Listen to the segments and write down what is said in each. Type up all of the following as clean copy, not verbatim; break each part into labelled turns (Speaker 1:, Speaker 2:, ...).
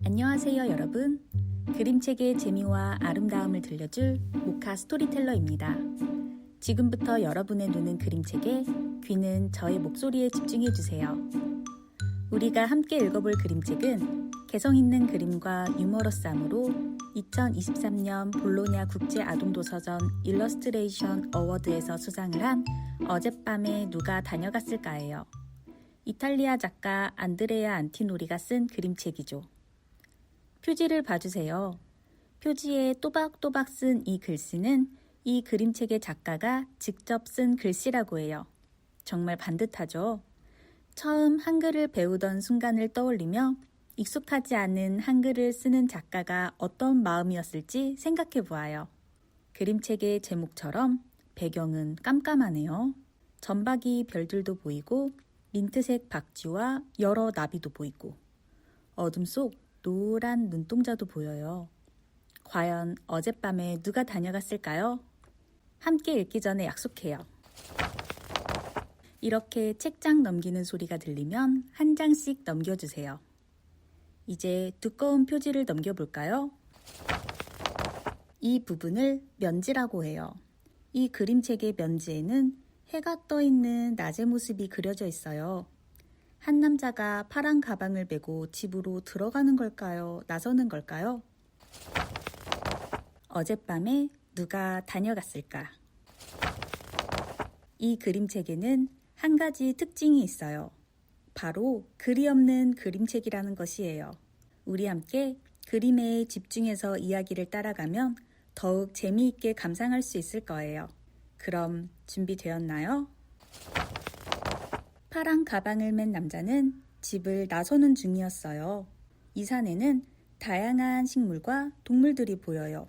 Speaker 1: 안녕하세요 여러분. 그림책의 재미와 아름다움을 들려줄 모카 스토리텔러입니다. 지금부터 여러분의 눈은 그림책에, 귀는 저의 목소리에 집중해주세요. 우리가 함께 읽어볼 그림책은 개성있는 그림과 유머러스함으로 2023년 볼로냐 국제아동도서전 일러스트레이션 어워드에서 수상을 한 어젯밤에 누가 다녀갔을까예요. 이탈리아 작가 안드레아 안티노리가 쓴 그림책이죠. 표지를 봐주세요. 표지에 또박또박 쓴 이 글씨는 이 그림책의 작가가 직접 쓴 글씨라고 해요. 정말 반듯하죠? 처음 한글을 배우던 순간을 떠올리며 익숙하지 않은 한글을 쓰는 작가가 어떤 마음이었을지 생각해 보아요. 그림책의 제목처럼 배경은 깜깜하네요. 점박이 별들도 보이고 민트색 박쥐와 여러 나비도 보이고 어둠 속 노란 눈동자도 보여요. 과연 어젯밤에 누가 다녀갔을까요? 함께 읽기 전에 약속해요. 이렇게 책장 넘기는 소리가 들리면 한 장씩 넘겨주세요. 이제 두꺼운 표지를 넘겨볼까요? 이 부분을 면지라고 해요. 이 그림책의 면지에는 해가 떠 있는 낮의 모습이 그려져 있어요. 한 남자가 파란 가방을 메고 집으로 들어가는 걸까요? 나서는 걸까요? 어젯밤에 누가 다녀갔을까? 이 그림책에는 한 가지 특징이 있어요. 바로 글이 없는 그림책이라는 것이에요. 우리 함께 그림에 집중해서 이야기를 따라가면 더욱 재미있게 감상할 수 있을 거예요. 그럼 준비되었나요? 파란 가방을 맨 남자는 집을 나서는 중이었어요. 이 산에는 다양한 식물과 동물들이 보여요.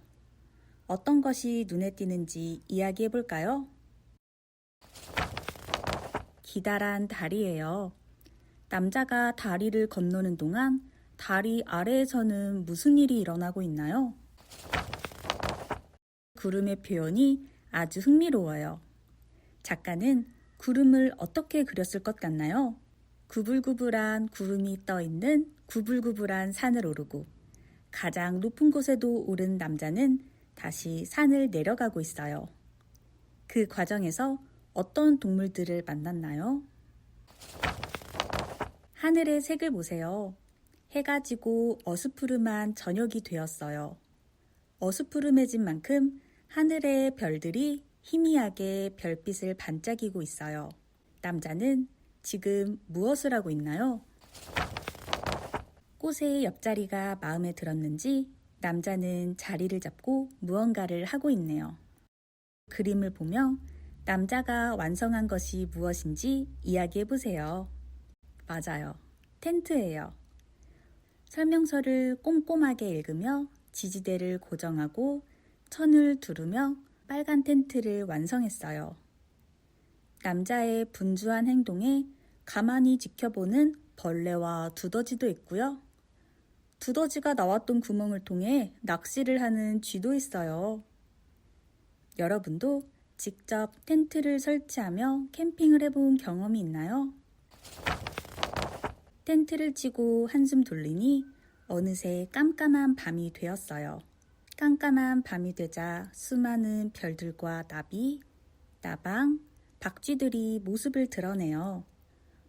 Speaker 1: 어떤 것이 눈에 띄는지 이야기해 볼까요? 기다란 다리예요. 남자가 다리를 건너는 동안 다리 아래에서는 무슨 일이 일어나고 있나요? 구름의 표현이 아주 흥미로워요. 작가는 구름을 어떻게 그렸을 것 같나요? 구불구불한 구름이 떠 있는 구불구불한 산을 오르고 가장 높은 곳에도 오른 남자는 다시 산을 내려가고 있어요. 그 과정에서 어떤 동물들을 만났나요? 하늘의 색을 보세요. 해가 지고 어스푸름한 저녁이 되었어요. 어스푸름해진 만큼 하늘의 별들이 희미하게 별빛을 반짝이고 있어요. 남자는 지금 무엇을 하고 있나요? 꽃의 옆자리가 마음에 들었는지 남자는 자리를 잡고 무언가를 하고 있네요. 그림을 보며 남자가 완성한 것이 무엇인지 이야기해 보세요. 맞아요. 텐트예요. 설명서를 꼼꼼하게 읽으며 지지대를 고정하고 천을 두르며 빨간 텐트를 완성했어요. 남자의 분주한 행동에 가만히 지켜보는 벌레와 두더지도 있고요. 두더지가 나왔던 구멍을 통해 낚시를 하는 쥐도 있어요. 여러분도 직접 텐트를 설치하며 캠핑을 해본 경험이 있나요? 텐트를 치고 한숨 돌리니 어느새 깜깜한 밤이 되었어요. 깜깜한 밤이 되자 수많은 별들과 나비, 나방, 박쥐들이 모습을 드러내요.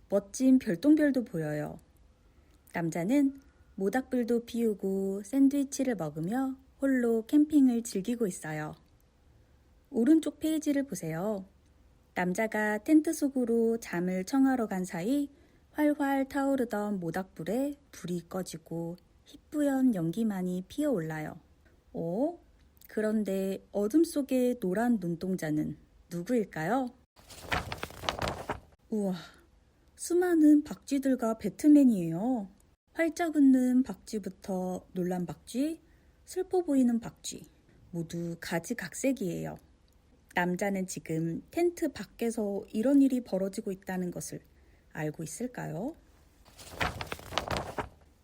Speaker 1: 멋진 별똥별도 보여요. 남자는 모닥불도 피우고 샌드위치를 먹으며 홀로 캠핑을 즐기고 있어요. 오른쪽 페이지를 보세요. 남자가 텐트 속으로 잠을 청하러 간 사이 활활 타오르던 모닥불에 불이 꺼지고 희뿌연 연기만이 피어올라요. 그런데 어둠 속의 노란 눈동자는 누구일까요? 우와, 수많은 박쥐들과 배트맨이에요. 활짝 웃는 박쥐부터 놀란 박쥐, 슬퍼 보이는 박쥐, 모두 가지각색이에요. 남자는 지금 텐트 밖에서 이런 일이 벌어지고 있다는 것을 알고 있을까요?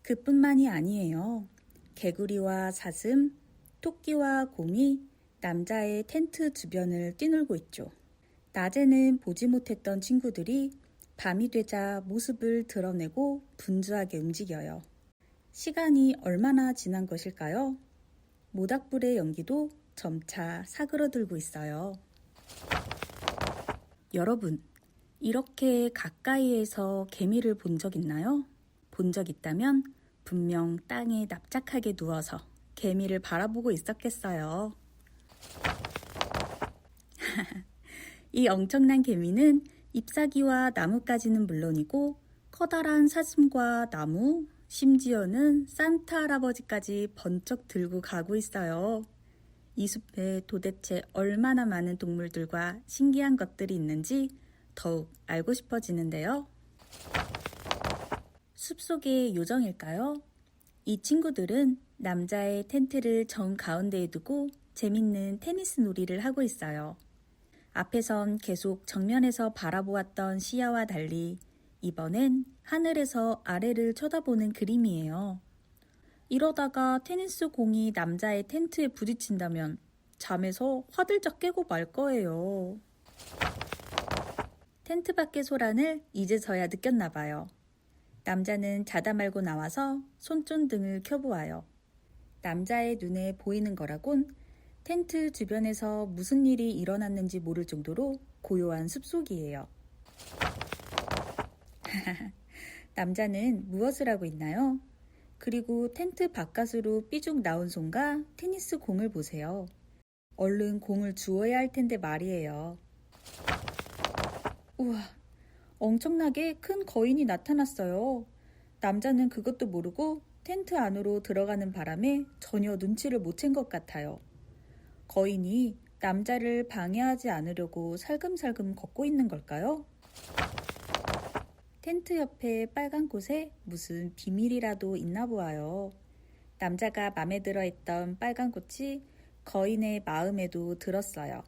Speaker 1: 그뿐만이 아니에요. 개구리와 사슴, 토끼와 곰이 남자의 텐트 주변을 뛰놀고 있죠. 낮에는 보지 못했던 친구들이 밤이 되자 모습을 드러내고 분주하게 움직여요. 시간이 얼마나 지난 것일까요? 모닥불의 연기도 점차 사그러들고 있어요. 여러분, 이렇게 가까이에서 개미를 본 적 있나요? 본 적 있다면 분명 땅에 납작하게 누워서 개미를 바라보고 있었겠어요. 이 엄청난 개미는 잎사귀와 나뭇가지는 물론이고 커다란 사슴과 나무, 심지어는 산타 할아버지까지 번쩍 들고 가고 있어요. 이 숲에 도대체 얼마나 많은 동물들과 신기한 것들이 있는지 더욱 알고 싶어지는데요. 숲속의 요정일까요? 이 친구들은 남자의 텐트를 정 가운데에 두고 재밌는 테니스 놀이를 하고 있어요. 앞에선 계속 정면에서 바라보았던 시야와 달리 이번엔 하늘에서 아래를 쳐다보는 그림이에요. 이러다가 테니스 공이 남자의 텐트에 부딪힌다면 잠에서 화들짝 깨고 말 거예요. 텐트 밖의 소란을 이제서야 느꼈나 봐요. 남자는 자다 말고 나와서 손전등을 켜보아요. 남자의 눈에 보이는 거라곤 텐트 주변에서 무슨 일이 일어났는지 모를 정도로 고요한 숲속이에요. 남자는 무엇을 하고 있나요? 그리고 텐트 바깥으로 삐죽 나온 손과 테니스 공을 보세요. 얼른 공을 주워야 할 텐데 말이에요. 우와, 엄청나게 큰 거인이 나타났어요. 남자는 그것도 모르고 텐트 안으로 들어가는 바람에 전혀 눈치를 못 챈 것 같아요. 거인이 남자를 방해하지 않으려고 살금살금 걷고 있는 걸까요? 텐트 옆에 빨간 꽃에 무슨 비밀이라도 있나 보아요. 남자가 맘에 들어 했던 빨간 꽃이 거인의 마음에도 들었어요.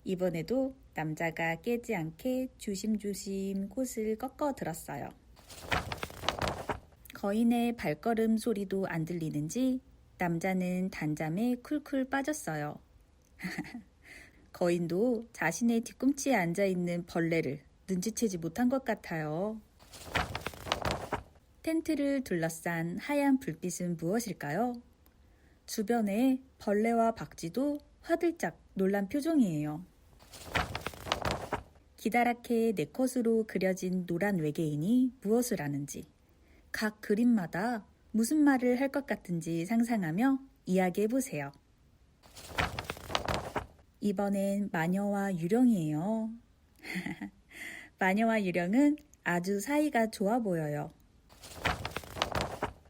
Speaker 1: 이번에도 남자가 깨지 않게 조심조심 꽃을 꺾어 들었어요. 거인의 발걸음 소리도 안 들리는지 남자는 단잠에 쿨쿨 빠졌어요. 거인도 자신의 뒤꿈치에 앉아있는 벌레를 눈치채지 못한 것 같아요. 텐트를 둘러싼 하얀 불빛은 무엇일까요? 주변에 벌레와 박쥐도 화들짝 놀란 표정이에요. 기다랗게 네컷으로 그려진 노란 외계인이 무엇을 아는지, 각 그림마다 무슨 말을 할 것 같은지 상상하며 이야기해보세요. 이번엔 마녀와 유령이에요. 마녀와 유령은 아주 사이가 좋아 보여요.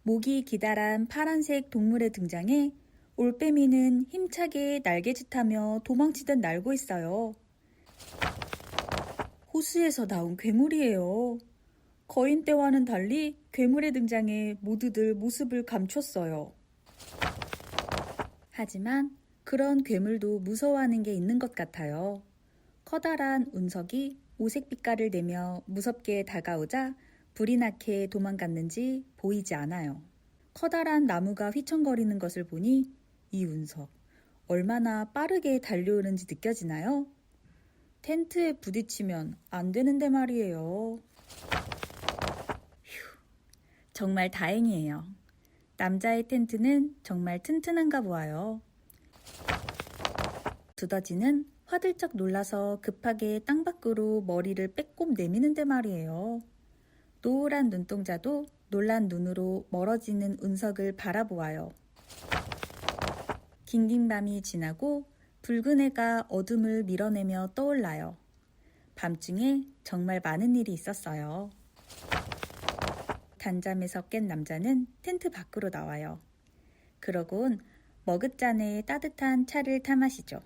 Speaker 1: 목이 기다란 파란색 동물의 등장에 올빼미는 힘차게 날개짓하며 도망치듯 날고 있어요. 호수에서 나온 괴물이에요. 거인 때와는 달리 괴물의 등장에 모두들 모습을 감췄어요. 하지만 그런 괴물도 무서워하는 게 있는 것 같아요. 커다란 운석이 오색 빛깔을 내며 무섭게 다가오자 불이 나게 도망갔는지 보이지 않아요. 커다란 나무가 휘청거리는 것을 보니 이 운석 얼마나 빠르게 달려오는지 느껴지나요? 텐트에 부딪히면 안 되는데 말이에요. 휴, 정말 다행이에요. 남자의 텐트는 정말 튼튼한가 보아요. 두더지는 화들짝 놀라서 급하게 땅 밖으로 머리를 빼꼼 내미는데 말이에요. 노란 눈동자도 놀란 눈으로 멀어지는 운석을 바라보아요. 긴긴 밤이 지나고 붉은 해가 어둠을 밀어내며 떠올라요. 밤중에 정말 많은 일이 있었어요. 단잠에서 깬 남자는 텐트 밖으로 나와요. 그러곤 머그잔에 따뜻한 차를 타 마시죠.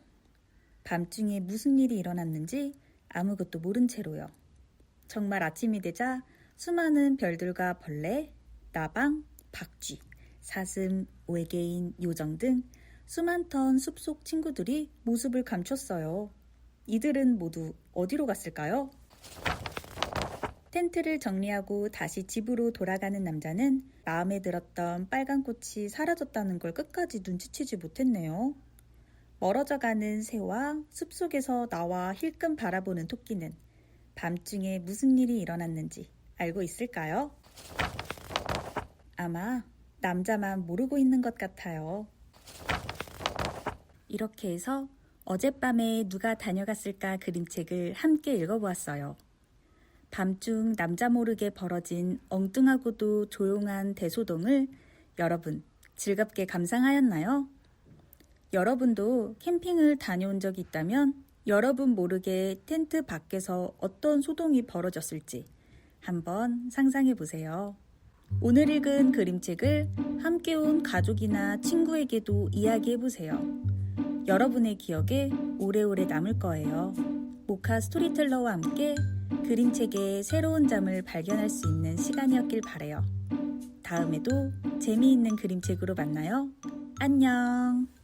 Speaker 1: 밤중에 무슨 일이 일어났는지 아무것도 모른 채로요. 정말 아침이 되자 수많은 별들과 벌레, 나방, 박쥐, 사슴, 외계인, 요정 등 수많던 숲속 친구들이 모습을 감췄어요. 이들은 모두 어디로 갔을까요? 텐트를 정리하고 다시 집으로 돌아가는 남자는 마음에 들었던 빨간 꽃이 사라졌다는 걸 끝까지 눈치채지 못했네요. 멀어져가는 새와 숲속에서 나와 힐끔 바라보는 토끼는 밤중에 무슨 일이 일어났는지 알고 있을까요? 아마 남자만 모르고 있는 것 같아요. 이렇게 해서 어젯밤에 누가 다녀갔을까 그림책을 함께 읽어보았어요. 밤중 남자 모르게 벌어진 엉뚱하고도 조용한 대소동을 여러분 즐겁게 감상하였나요? 여러분도 캠핑을 다녀온 적이 있다면 여러분 모르게 텐트 밖에서 어떤 소동이 벌어졌을지 한번 상상해 보세요. 오늘 읽은 그림책을 함께 온 가족이나 친구에게도 이야기해 보세요. 여러분의 기억에 오래오래 남을 거예요. 모카 스토리텔러와 함께 그림책의 새로운 점을 발견할 수 있는 시간이었길 바래요. 다음에도 재미있는 그림책으로 만나요. 안녕!